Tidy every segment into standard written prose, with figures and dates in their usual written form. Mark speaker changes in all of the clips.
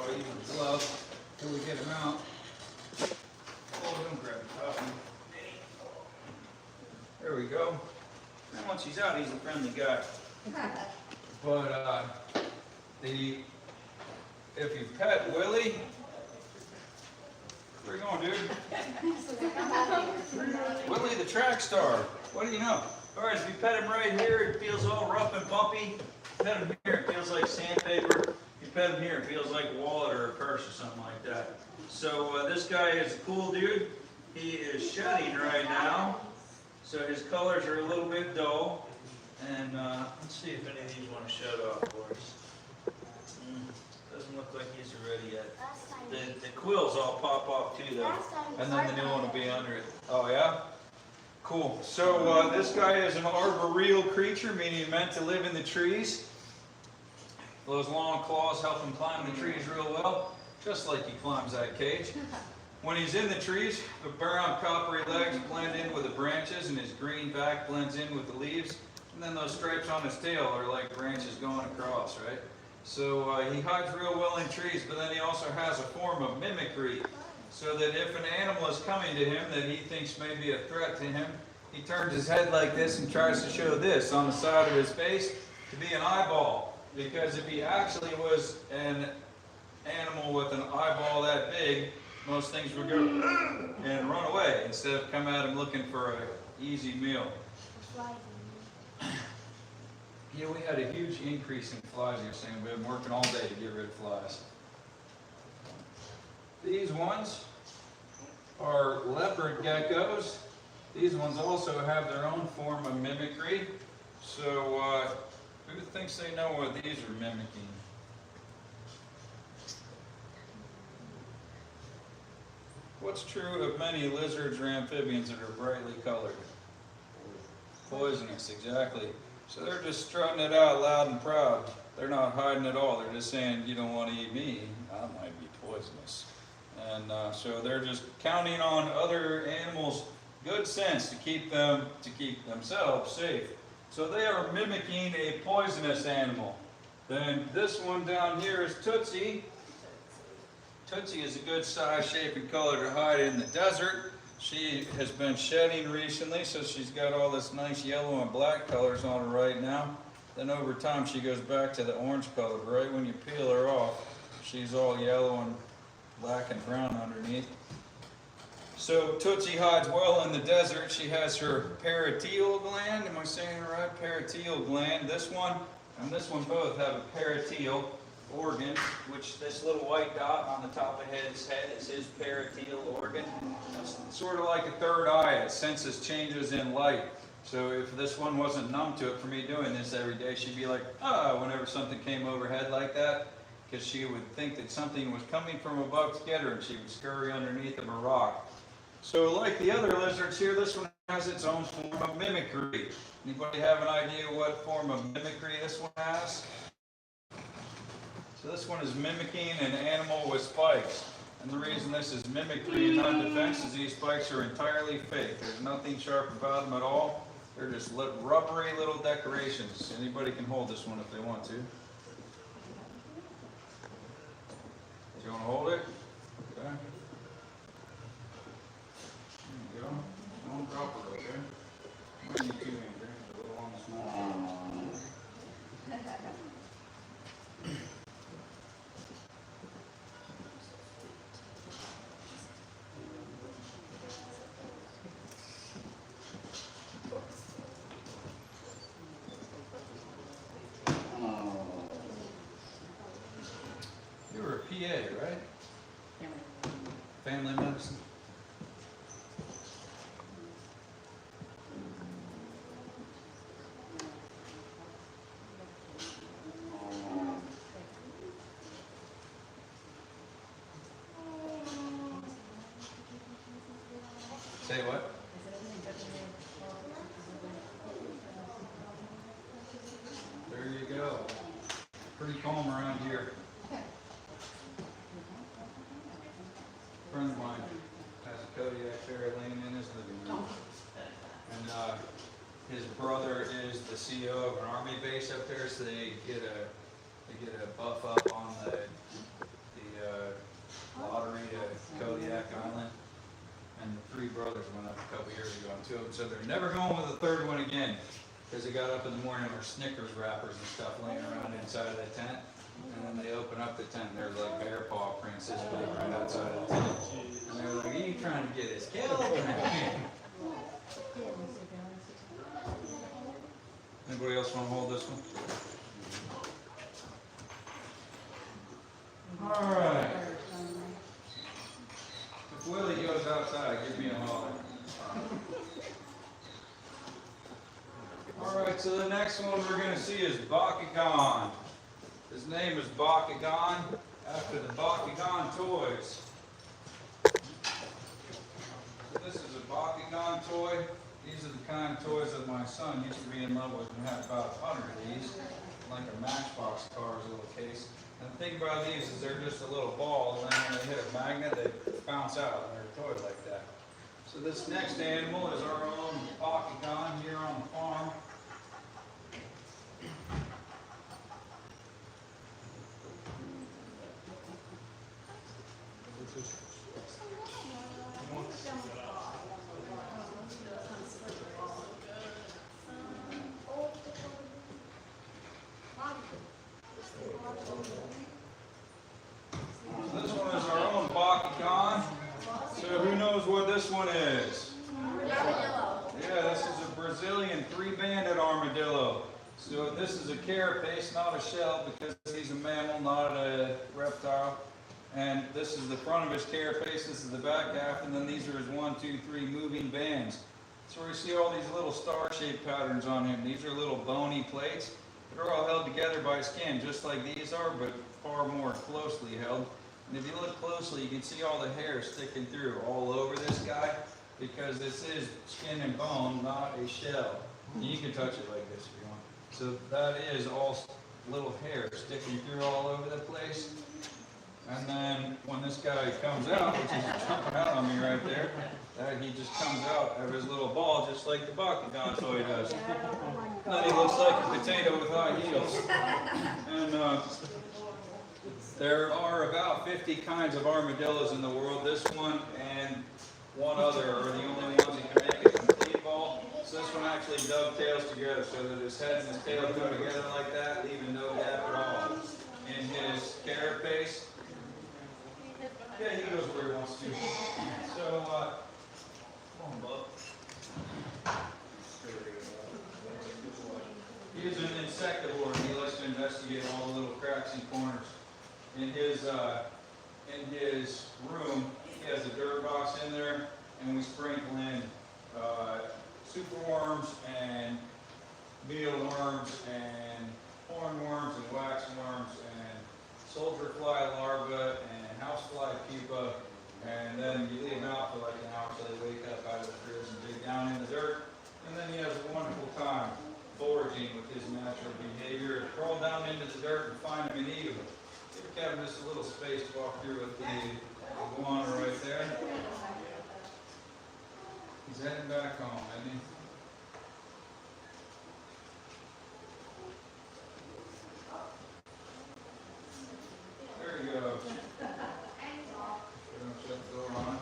Speaker 1: I'll use a glove till we get him out. Oh, don't grab the top one. There we go. And once he's out, he's a friendly guy. But if you pet Willie, where you going, dude? Willie the track star. What do you know? All right, if you pet him right here, it feels all rough and bumpy. Pet him here, it feels like sandpaper. You pet him here, it feels like a wallet or a purse or something like that. So this guy is a cool dude. He is shedding right now, so his colors are a little bit dull. And let's see if any of these want to shed off for us. Doesn't look like he's ready yet. The quills all pop off too, though, and then the new one will be under it. Oh yeah? Cool. So this guy is an arboreal creature, meaning meant to live in the trees. Those long claws help him climb the trees real well, just like he climbs that cage. When he's in the trees, the brown coppery legs blend in with the branches, and his green back blends in with the leaves. And then those stripes on his tail are like branches going across, right? So he hides real well in trees, but then he also has a form of mimicry. So that if an animal is coming to him that he thinks may be a threat to him, he turns his head like this and tries to show this on the side of his face to be an eyeball. Because if he actually was an animal with an eyeball that big, most things would go and run away instead of come at him looking for an easy meal. Yeah, we had a huge increase in flies yesterday. We've been working all day to get rid of flies. These ones are leopard geckos. These ones also have their own form of mimicry. So who thinks they know what these are mimicking? What's true of many lizards or amphibians that are brightly colored? Poisonous, exactly. So they're just strutting it out loud and proud. They're not hiding at all. They're just saying, you don't want to eat me, I might be poisonous. And so they're just counting on other animals' good sense to keep themselves safe. So they are mimicking a poisonous animal. Then this one down here is Tootsie. Tootsie is a good size, shape, and color to hide in the desert. She has been shedding recently, so she's got all this nice yellow and black colors on her right now. Then over time she goes back to the orange color. Right when you peel her off, she's all yellow and black and brown underneath. So Tootsie hides well in the desert. She has her parietal gland. Am I saying it right? Parietal gland. This one and this one both have a parietal organ, which this little white dot on the top of his head is his parietal organ. It's sort of like a third eye. It senses changes in light. So if this one wasn't numb to it for me doing this every day, she'd be like, ah, whenever something came overhead like that, because she would think that something was coming from above to get her, and she would scurry underneath of a rock. So like the other lizards here, this one has its own form of mimicry. Anybody have an idea what form of mimicry this one has? So this one is mimicking an animal with spikes. And the reason this is mimicry and not defense is these spikes are entirely fake. There's nothing sharp about them at all. They're just rubbery little decorations. Anybody can hold this one if they want to. Do you want to hold it? Okay. There you go. Don't drop it, okay? Might need two hands there. A little on the small. You were a PA, right? Family medicine. Say what? There you go. Pretty calm around here. A friend of mine has a Kodiak bear laying in his living room. And his brother is the CEO of an army base up there, so they get a buff up on the two of them. So they're never going with the third one again. Because they got up in the morning, there were Snickers wrappers and stuff laying around inside of the tent. And then they open up the tent, and there's like bear paw prints this big right outside of the tent. And they're like, "Are you trying to get us killed?" Anybody else want to hold this one? All right. If Willie goes outside, give me a holler. All right, so the next one we're going to see is Bakugan. His name is Bakugan, after the Bakugan toys. So this is a Bakugan toy. These are the kind of toys that my son used to be in love with and had about 100 of these, like a Matchbox car's little case. And the thing about these is they're just a little ball, and then when they hit a magnet, they bounce out, and they're a toy like that. So this next animal is our own Bakugan here on the farm. This one is our own Bakugan. So who knows what this one is? Armadillo. Yeah, this is a Brazilian 3-banded armadillo. So this is a carapace, not a shell, because he's a mammal, not a reptile. And this is the front of his carapace, this is the back half, and then these are his 1, 2, 3 moving bands. So we see all these little star-shaped patterns on him. These are little bony plates. They're all held together by skin, just like these are, but far more closely held. And if you look closely, you can see all the hair sticking through all over this guy, because this is skin and bone, not a shell. And you can touch it like this if you want. So that is all little hair sticking through all over the place. And then when this guy comes out, which is jumping out on me right there, he just comes out of his little ball just like the Bakugan toy does. And then he looks like a potato with high heels. And there are about 50 kinds of armadillos in the world. This one and one other are the only ones that can make a complete ball. So this one actually dovetails together so that his head and his tail go together like that, leaving no gap at all in his carapace. Yeah, he goes where he wants to. So, come on, bub. He is an insectivore, and he likes to investigate all the little cracks and corners. In his room, he has a dirt box in there, and we sprinkle in superworms and mealworms and hornworms and waxworms and soldier fly larvae and housefly pupa, and then you leave them out for like an hour so they wake up out of the fridge and dig down in the dirt. And then he has a wonderful time foraging with his natural behavior. Crawl down into the dirt and find them and eat them. Give Kevin just a little space to walk through with the iguana right there. He's heading back home, isn't he? There he goes. Shut the door on.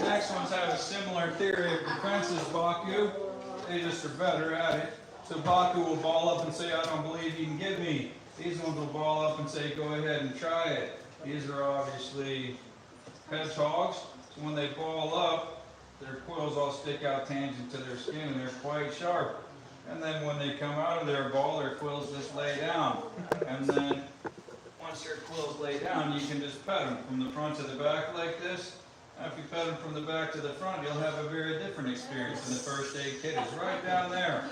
Speaker 1: Next ones have a similar theory of defense as Baku. They just are better at it. So Baku will ball up and say, "I don't believe you can get me." These ones will ball up and say, "Go ahead and try it." These are obviously hedgehogs. So when they ball up, their quills all stick out tangent to their skin and they're quite sharp. And then when they come out of their ball, their quills just lay down. And then once their quills lay down, you can just pet them from the front to the back like this. If you pet them from the back to the front, you'll have a very different experience. And the first aid kit is right down there.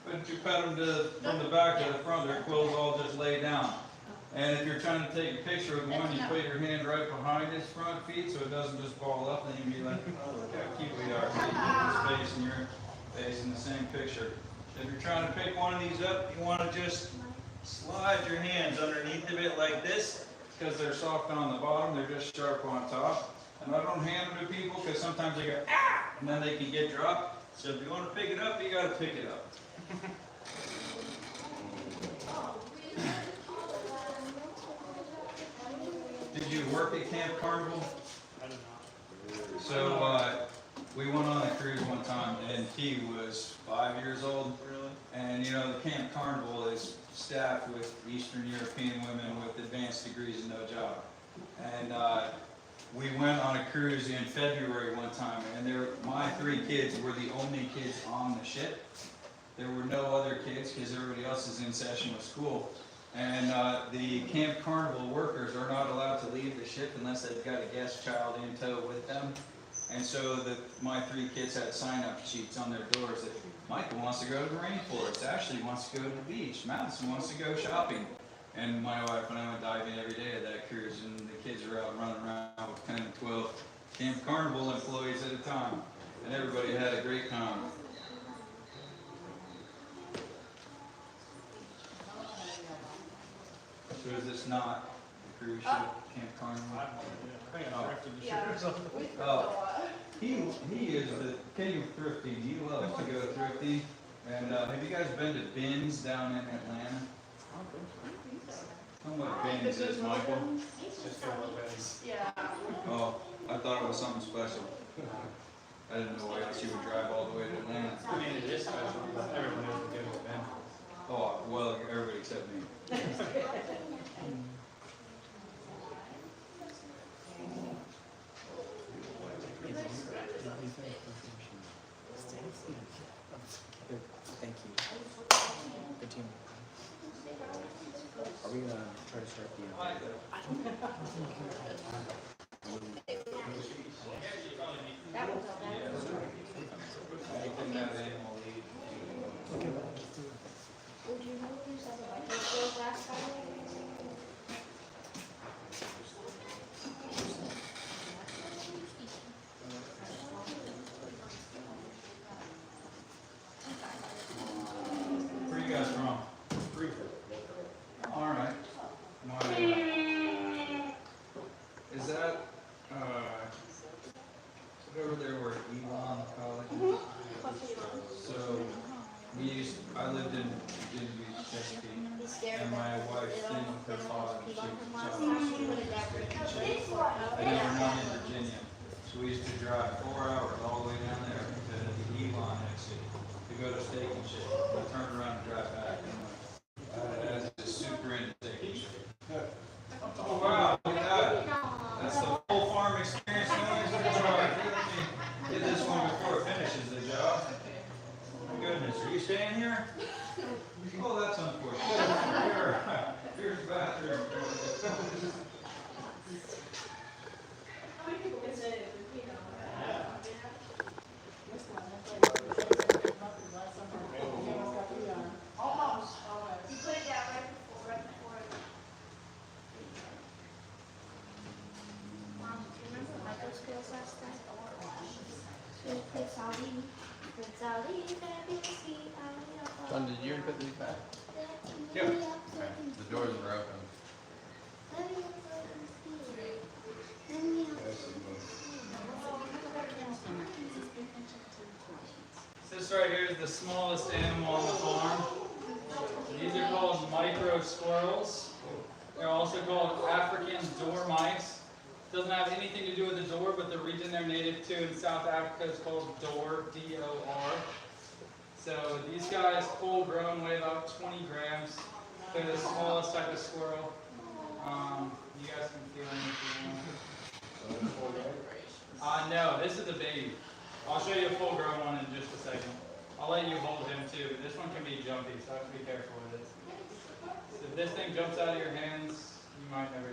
Speaker 1: But you pet them from the back to the front, their quills all just lay down. And if you're trying to take a picture of one, you put your hand right behind his front feet so it doesn't just ball up, and you can be like, oh, look how cute we are. So you get his face and your face in the same picture. If you're trying to pick one of these up, you want to just slide your hands underneath of it like this, because they're soft on the bottom, they're just sharp on top. And I don't hand them to people because sometimes they go, ah, and then they can get dropped. So if you want to pick it up, you got to pick it up. Did you work at Camp Carnival?
Speaker 2: I did not.
Speaker 1: So we went on a cruise one time, and he was 5 years old.
Speaker 2: Really?
Speaker 1: And you know, the Camp Carnival is staffed with Eastern European women with advanced degrees and no job. And we went on a cruise in February one time, and my 3 kids were the only kids on the ship. There were no other kids because everybody else is in session with school. And the Camp Carnival workers are not allowed to leave the ship unless they've got a guest child in tow with them. And so my 3 kids had sign-up sheets on their doors that Michael wants to go to the rainforest, Ashley wants to go to the beach, Madison wants to go shopping. And my wife and I went diving every day of that cruise, and the kids are out running around with 10 and 12 Camp Carnival employees at a time. And everybody had a great time. So is this not the cruise ship, Camp Carnival?
Speaker 2: I think I directed the ship or something.
Speaker 1: Oh, he is the king of thrifting. He loves to go thrifting. And have you guys been to Ben's down in Atlanta? I don't know what Ben's is, Michael.
Speaker 2: Just got a base.
Speaker 3: Yeah.
Speaker 1: Oh, I thought it was something special. I didn't know why else you would drive all the way to Atlanta.
Speaker 2: I mean, it is special, but everyone knows what good Ben.
Speaker 1: Oh, well, everybody except me.
Speaker 4: Thank you. Good team. Are we gonna try to start the?
Speaker 3: That was all bad. Would you know who said the Vikings goals last time?
Speaker 1: Where you guys from? All right. Is that over there where Elon College is? So I lived in Virginia Beach, Chesapeake, and my wife's thing with her father, she I never known in Virginia. So we used to drive 4 hours all the way down there to the Elon exit to go to Steak and Shake. We turned around and drive back. That is just super into Steak and Shake. Oh wow, look at that. That's the full farm experience noise of the truck. Let me get this one before it finishes the job. Oh my goodness, are you staying here? Oh, that's unfortunate. Here's the bathroom.
Speaker 4: John, did you put these back?
Speaker 1: Yeah.
Speaker 4: Okay. The doors were open.
Speaker 2: This right here is the smallest animal on the farm. These are called micro squirrels. They're also called African door mice. Doesn't have anything to do with the door, but the region they're native to in South Africa is called Dor, D-O-R. So these guys, full grown, weigh about 20 grams. They're the smallest type of squirrel. You guys can feel them if you want. No, this is the baby. I'll show you a full grown one in just a second. I'll let you hold him too. This one can be jumpy, so I have to be careful with it. So if this thing jumps out of your hands, you might never get